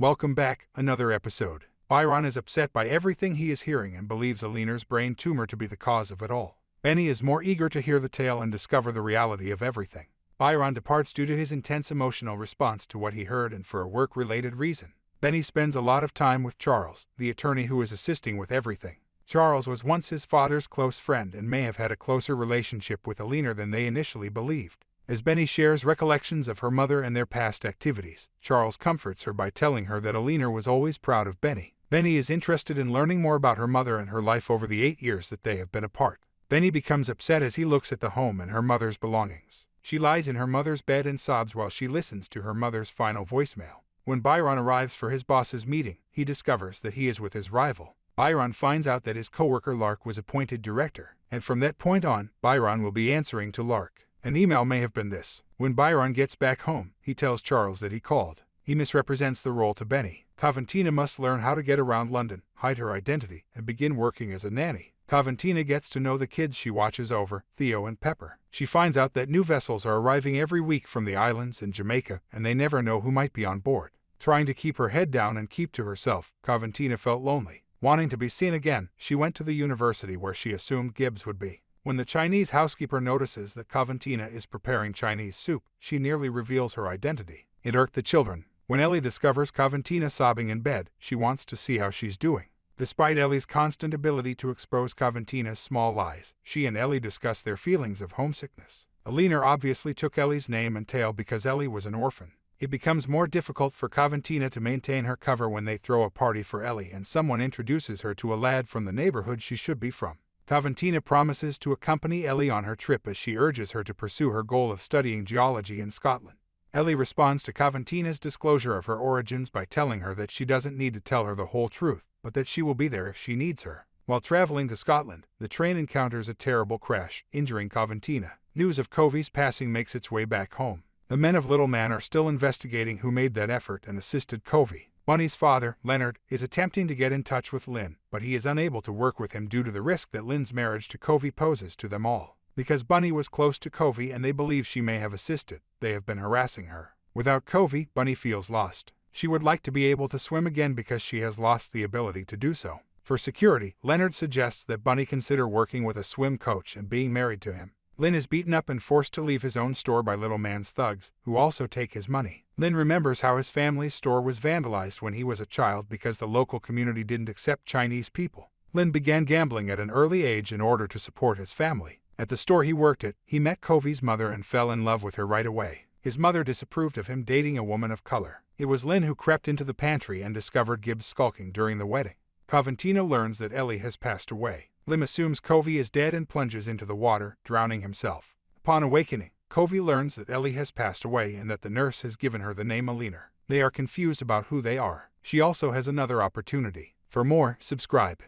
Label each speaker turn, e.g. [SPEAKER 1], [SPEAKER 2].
[SPEAKER 1] Welcome back, another episode. Byron is upset by everything he is hearing and believes Alina's brain tumor to be the cause of it all. Benny is more eager to hear the tale and discover the reality of everything. Byron departs due to his intense emotional response to what he heard and for a work-related reason. Benny spends a lot of time with Charles, the attorney who is assisting with everything. Charles was once his father's close friend and may have had a closer relationship with Alina than they initially believed. As Benny shares recollections of her mother and their past activities, Charles comforts her by telling her that Alina was always proud of Benny. Benny is interested in learning more about her mother and her life over the 8 years that they have been apart. Benny becomes upset as he looks at the home and her mother's belongings. She lies in her mother's bed and sobs while she listens to her mother's final voicemail. When Byron arrives for his boss's meeting, he discovers that he is with his rival. Byron finds out that his coworker Lark was appointed director, and from that point on, Byron will be answering to Lark. An email may have been this. When Byron gets back home, he tells Charles that he called. He misrepresents the role to Benny. Coventina must learn how to get around London, hide her identity, and begin working as a nanny. Coventina gets to know the kids she watches over, Theo and Pepper. She finds out that new vessels are arriving every week from the islands and Jamaica, and they never know who might be on board. Trying to keep her head down and keep to herself, Coventina felt lonely. Wanting to be seen again, she went to the university where she assumed Gibbs would be. When the Chinese housekeeper notices that Coventina is preparing Chinese soup, she nearly reveals her identity. It irked the children. When Ellie discovers Coventina sobbing in bed, she wants to see how she's doing. Despite Ellie's constant ability to expose Coventina's small lies, she and Ellie discuss their feelings of homesickness. Alina obviously took Ellie's name and tail because Ellie was an orphan. It becomes more difficult for Coventina to maintain her cover when they throw a party for Ellie and someone introduces her to a lad from the neighborhood she should be from. Coventina promises to accompany Ellie on her trip as she urges her to pursue her goal of studying geology in Scotland. Ellie responds to Coventina's disclosure of her origins by telling her that she doesn't need to tell her the whole truth, but that she will be there if she needs her. While traveling to Scotland, the train encounters a terrible crash, injuring Coventina. News of Covey's passing makes its way back home. The men of Little Man are still investigating who made that effort and assisted Covey. Bunny's father, Leonard, is attempting to get in touch with Lynn, but he is unable to work with him due to the risk that Lynn's marriage to Covey poses to them all. Because Bunny was close to Covey and they believe she may have assisted, they have been harassing her. Without Covey, Bunny feels lost. She would like to be able to swim again because she has lost the ability to do so. For security, Leonard suggests that Bunny consider working with a swim coach and being married to him. Lynn is beaten up and forced to leave his own store by Little Man's thugs, who also take his money. Lynn remembers how his family's store was vandalized when he was a child because the local community didn't accept Chinese people. Lynn began gambling at an early age in order to support his family. At the store he worked at, he met Covey's mother and fell in love with her right away. His mother disapproved of him dating a woman of color. It was Lynn who crept into the pantry and discovered Gibbs skulking during the wedding. Coventina learns that Ellie has passed away. Lim assumes Covey is dead and plunges into the water, drowning himself. Upon awakening, Covey learns that Ellie has passed away and that the nurse has given her the name Alina. They are confused about who they are. She also has another opportunity. For more, subscribe.